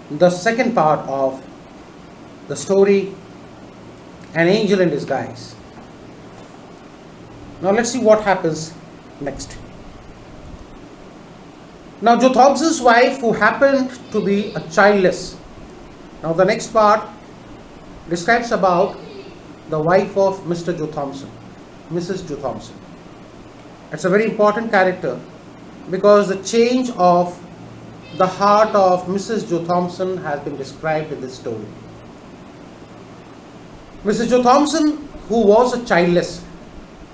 the second part of the story, An Angel in Disguise. Now let's see what happens next. Now Joe Thompson's wife, who happened to be a childless. Now the next part describes about the wife of Mr. Joe Thompson, Mrs. Joe Thompson. It's a very important character because the change of the heart of Mrs. Joe Thompson has been described in this story. Mrs. Joe Thompson, who was a childless,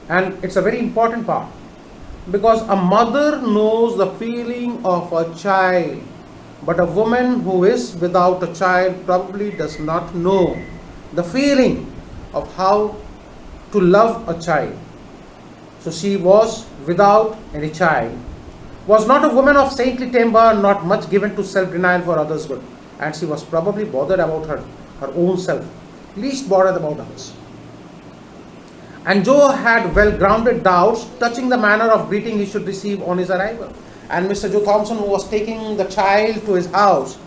and it's a very important part because a mother knows the feeling of a child, but a woman who is without a child probably does not know the feeling of how to love a child. So she was without any child, was not a woman of saintly temper, not much given to self-denial for others' good, and she was probably bothered about her own self, least bothered about others. And Joe had well-grounded doubts touching the manner of greeting he should receive on his arrival. And Mr. Joe Thompson, who was taking the child to his house,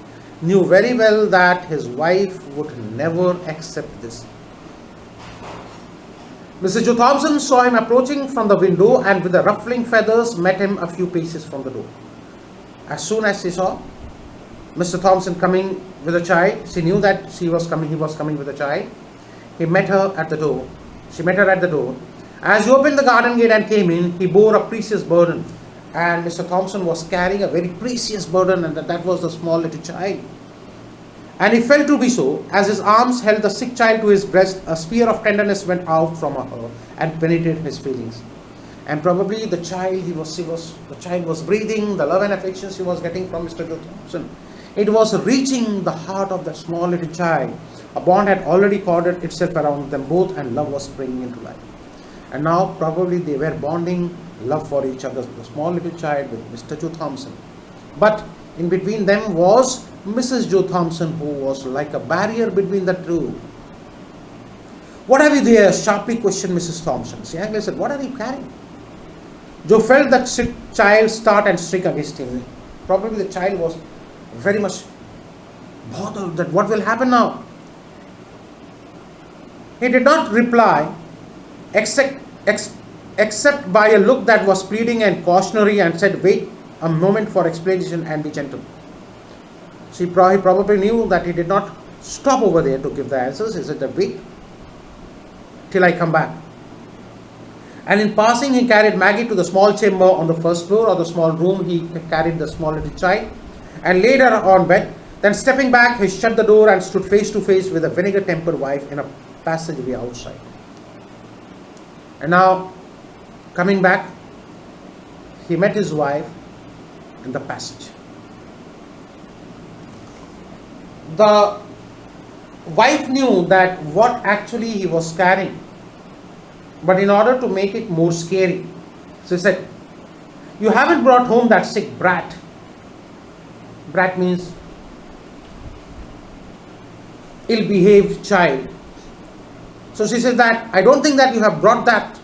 knew very well that his wife would never accept this. Mr. Joe Thompson saw him approaching from the window and with the ruffling feathers met him a few paces from the door. As soon as she saw Mr. Thompson coming with a child, she knew that he was coming with a child. He met her at the door. She met her at the door. As he opened the garden gate and came in, he bore a precious burden. And Mr. Thompson was carrying a very precious burden, and that was the small little child. And he felt to be so. As his arms held the sick child to his breast, a sphere of tenderness went out from her and penetrated his feelings. And probably the child was breathing, the love and affection she was getting from Mr. Joe Thompson. It was reaching the heart of that small little child. A bond had already corded itself around them both, and love was springing into life. And now probably they were bonding love for each other, the small little child with Mr. Joe Thompson. But in between them was Mrs. Joe Thompson, who was like a barrier between the two. "What have you there?" sharply questioned Mrs. Thompson. She angrily said, "What are you carrying?" Joe felt that sick child start and streak against him. Probably the child was very much bothered that what will happen now. He did not reply except by a look that was pleading and cautionary, and said, "Wait a moment for explanation and be gentle." He probably knew that he did not stop over there to give the answers. He said, "Wait till I come back." And in passing, he carried Maggie to the small chamber on the first floor, or the small room. He carried the small little child and laid her on bed. Then stepping back, he shut the door and stood face to face with a vinegar-tempered wife in a passageway outside. And now, coming back, he met his wife in the passage. The wife knew that what actually he was carrying, but in order to make it more scary, she said, "You haven't brought home that sick brat." Brat means ill-behaved child. So she says that, "I don't think that you have brought that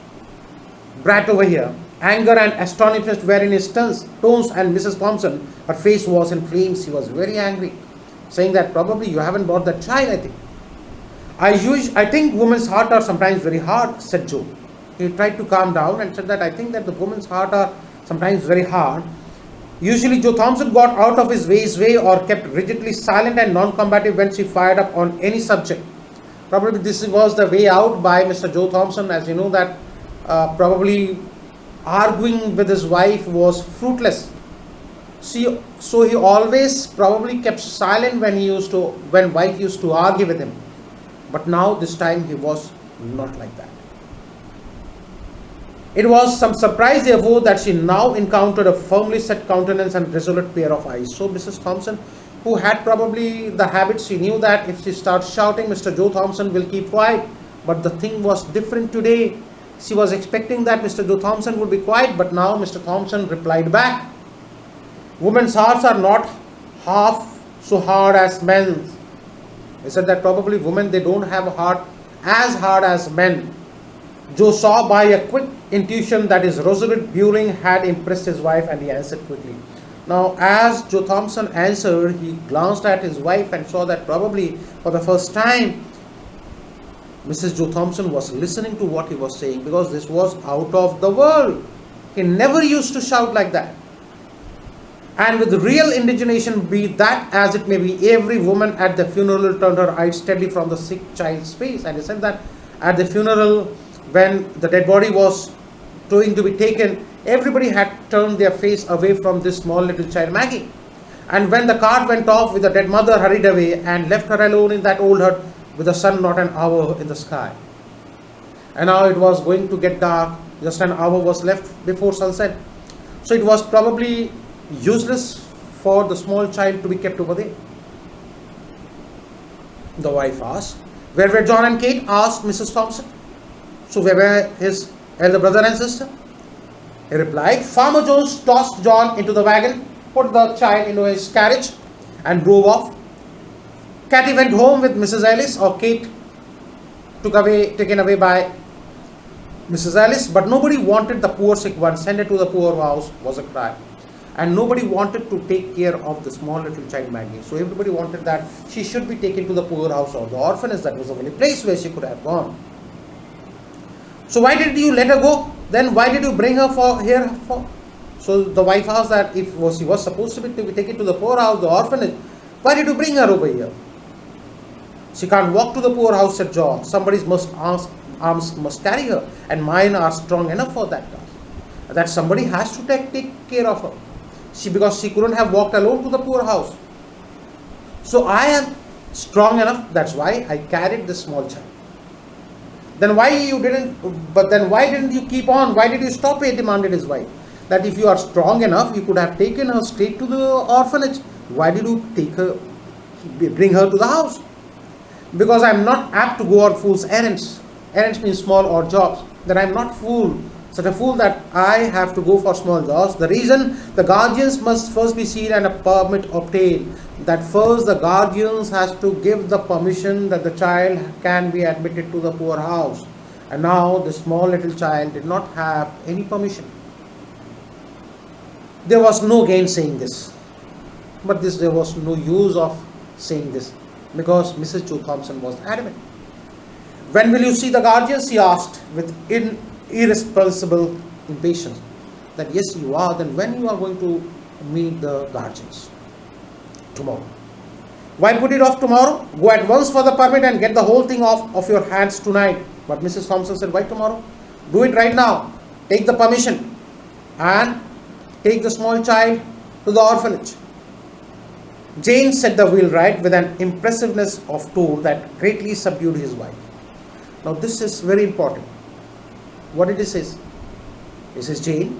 brat over here." Anger and astonishment were in his tones, and Mrs. Thompson, her face was in flames. She was very angry, saying that probably you haven't brought that child, I think. I think women's hearts are sometimes very hard," said Joe. He tried to calm down and said that, "I think that the women's hearts are sometimes very hard." Usually Joe Thompson got out of his way or kept rigidly silent and non-combative when she fired up on any subject. Probably this was the way out by Mr. Joe Thompson, as you know that probably arguing with his wife was fruitless. So he always probably kept silent when wife used to argue with him. But now this time he was not like that. It was some surprise, therefore, that she now encountered a firmly set countenance and resolute pair of eyes. So Mrs. Thompson, who had probably the habit, she knew that if she starts shouting, Mr. Joe Thompson will keep quiet. But the thing was different today. She was expecting that Mr. Joe Thompson would be quiet, but now Mr. Thompson replied back. Women's hearts are not half so hard as men's. He said that probably women, they don't have a heart as hard as men. Joe saw by a quick intuition that his resolute bearing had impressed his wife, and he answered quickly, Now, as Joe Thompson answered, he glanced at his wife and saw that probably for the first time, Mrs. Joe Thompson was listening to what he was saying, because this was out of the world. He never used to shout like that. And with real indignation, be that as it may be, every woman at the funeral turned her eyes steadily from the sick child's face. And he said that at the funeral, when the dead body was going to be taken, everybody had turned their face away from this small little child, Maggie. And when the cart went off with the dead mother hurried away and left her alone in that old hut with the sun not an hour in the sky. And now it was going to get dark, just an hour was left before sunset. So it was probably useless for the small child to be kept over there. The wife asked, "Where were John and Kate?" asked Mrs. Thompson. "So where were his elder brother and sister?" He replied, "Farmer Jones tossed John into the wagon, put the child into his carriage and drove off. Kathy went home with Mrs. Ellis, or Kate taken away by Mrs. Ellis, but nobody wanted the poor sick one. Send it to the poorhouse," was a cry. And nobody wanted to take care of the small little child Maggie. So everybody wanted that she should be taken to the poorhouse or the orphanage. That was the only place where she could have gone. "So why did you let her go? Then why did you bring her here for?" So the wife asked that if she was supposed to be taken to the poorhouse, the orphanage, why did you bring her over here? "She can't walk to the poorhouse," said John. "Somebody's arms must carry her, and mine are strong enough for that task. That somebody has to take care of her. Because she couldn't have walked alone to the poorhouse. So I am strong enough, that's why I carried this small child." Then why didn't you keep on? Why did you stop it?" demanded his wife. "That if you are strong enough, you could have taken her straight to the orphanage. Why did you bring her to the house?" "Because I am not apt to go on fool's errands." Errands means small odd jobs. "That I am not such a fool that I have to go for small jobs. The reason, the guardians must first be seen and a permit obtained. That first the guardians has to give the permission that the child can be admitted to the poorhouse. And now the small little child did not have any permission." There was no gainsaying this. But there was no use of saying this, because Mrs. Joe Thompson was adamant. "When will you see the guardians?" she asked with irresponsible impatience. "That yes, you are. Then when you are going to meet the guardians?" "Tomorrow." "Why put it off tomorrow? Go at once for the permit and get the whole thing off of your hands tonight." But Mrs. Thompson said, "Why tomorrow? Do it right now. Take the permission and take the small child to the orphanage." Jane set the wheelwright with an impressiveness of tone that greatly subdued his wife. Now this is very important. What did he say? He says, "Jane,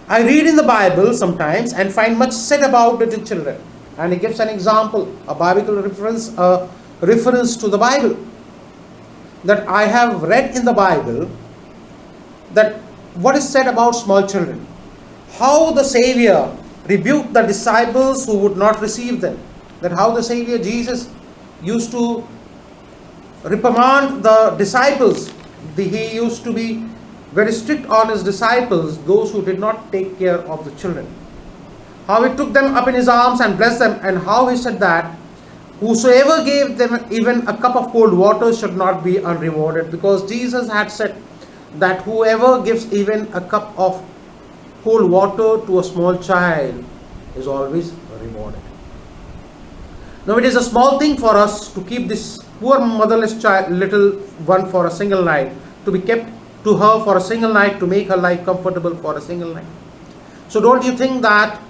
I read in the Bible sometimes and find much said about little children." And he gives an example, a biblical reference to the Bible. "That I have read in the Bible that what is said about small children. How the Savior rebuked the disciples who would not receive them. That how the Savior Jesus used to reprimand the disciples. He used to be very strict on his disciples, those who did not take care of the children. How he took them up in his arms and blessed them, and how he said that whosoever gave them even a cup of cold water should not be unrewarded, because Jesus had said that whoever gives even a cup of cold water to a small child is always rewarded. Now it is a small thing for us to keep this poor motherless child, little one, for a single night, to be kept to her for a single night, to make her life comfortable for a single night. So don't you think that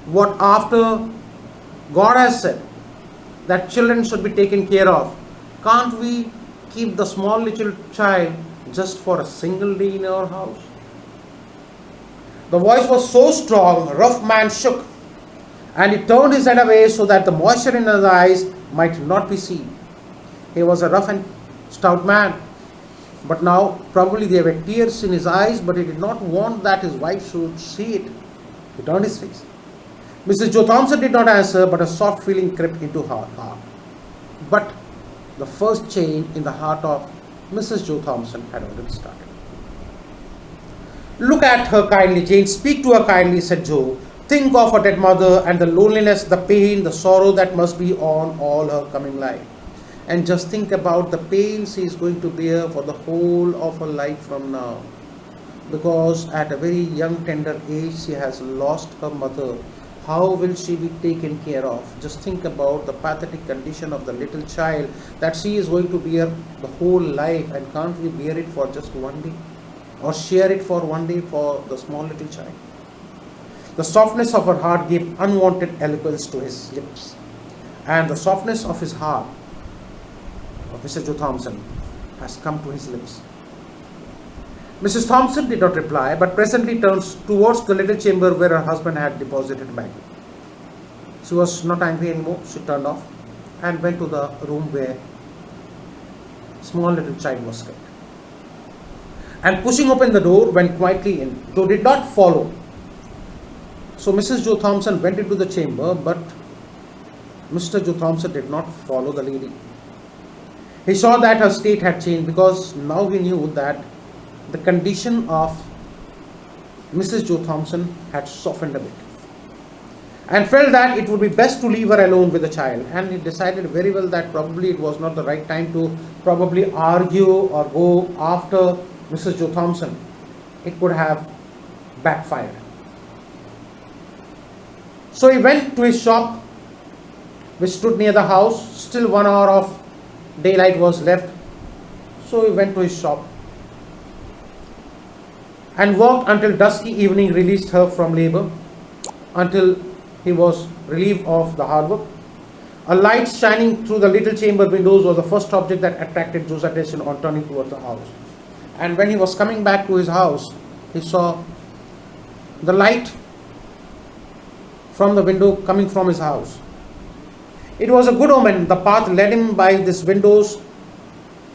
what after God has said that children should be taken care of, can't we keep the small little child just for a single day in our house? The voice was so strong, rough man shook, and he turned his head away so that the moisture in his eyes might not be seen. He was a rough and stout man, but now probably there were tears in his eyes, but he did not want that his wife should see it. He turned his face. Mrs. Joe Thompson did not answer, but a soft feeling crept into her heart. But the first change in the heart of Mrs. Joe Thompson had already started. "Look at her kindly, Jane. Speak to her kindly," said Joe. Think of a dead mother and the loneliness, the pain, the sorrow that must be on all her coming life. And just think about the pain she is going to bear for the whole of her life from now. Because at a very young, tender age, she has lost her mother. How will she be taken care of? Just think about the pathetic condition of the little child that she is going to bear the whole life, and can't we bear it for just one day? Or share it for one day for the small little child? The softness of her heart gave unwanted eloquence to his lips. And the softness of his heart, of Mr. Joe Thompson, has come to his lips. Mrs. Thompson did not reply, but presently turned towards the little chamber where her husband had deposited Maggie. She was not angry anymore. She turned off and went to the room where small little child was kept. And pushing open the door, went quietly in, though did not follow. So Mrs. Joe Thompson went into the chamber, but Mr. Joe Thompson did not follow the lady. He saw that her state had changed, because now he knew that the condition of Mrs. Joe Thompson had softened a bit, and felt that it would be best to leave her alone with the child. And he decided very well that probably it was not the right time to probably argue or go after Mrs. Joe Thompson. It could have backfired. So he went to his shop, which stood near the house. Still 1 hour of daylight was left. So he went to his shop and worked until dusky evening released her from labor, until he was relieved of the hard work. A light shining through the little chamber windows was the first object that attracted Joe's attention on turning towards the house. And when he was coming back to his house, he saw the light from the window coming from his house. It was a good omen. The path led him by these windows,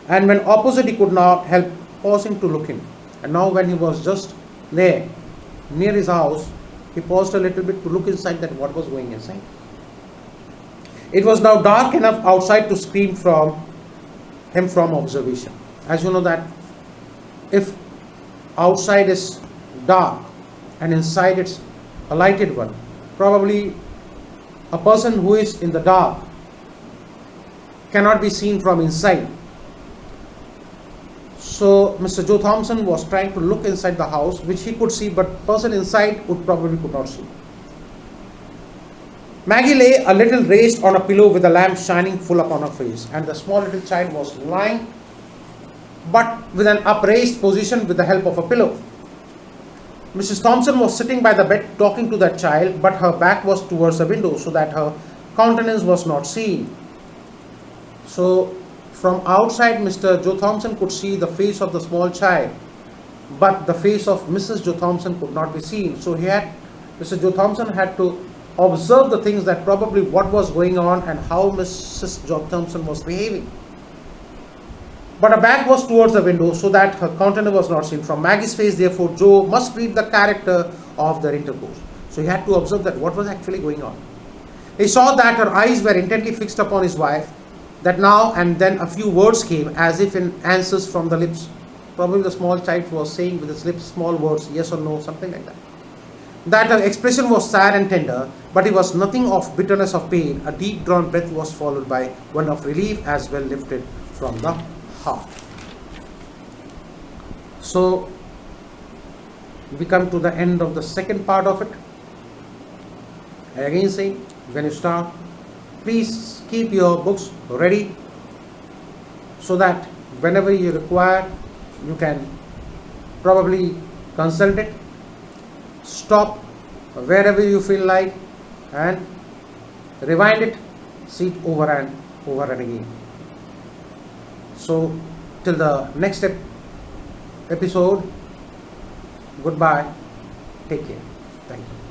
and when opposite he could not help pausing to look in. And now when he was just there, near his house, he paused a little bit to look inside, that what was going inside. It was now dark enough outside to screen from him from observation. As you know that if outside is dark and inside it's a lighted one, probably a person who is in the dark cannot be seen from inside. So Mr. Joe Thompson was trying to look inside the house, which he could see, but person inside could not see. Maggie lay a little raised on a pillow with a lamp shining full upon her face, and the small little child was lying, but with an upraised position with the help of a pillow. Mrs. Thompson was sitting by the bed talking to that child, but her back was towards the window so that her countenance was not seen. So from outside, Mr. Joe Thompson could see the face of the small child, but the face of Mrs. Joe Thompson could not be seen. So Mr. Joe Thompson had to observe the things, that probably what was going on and how Mrs. Joe Thompson was behaving. But her back was towards the window so that her countenance was not seen. From Maggie's face, therefore, Joe must read the character of their intercourse. So he had to observe that what was actually going on. He saw that her eyes were intently fixed upon his wife, that now and then a few words came as if in answers from the lips. Probably the small child was saying with his lips small words, yes or no, something like that. That her expression was sad and tender, but it was nothing of bitterness of pain. A deep drawn breath was followed by one of relief as well lifted from the heart. So we come to the end of the second part of it. I again say, when you start, please keep your books ready so that whenever you require, you can probably consult it, stop wherever you feel like, and rewind it, see it over and again. So till the next episode, goodbye, take care, thank you.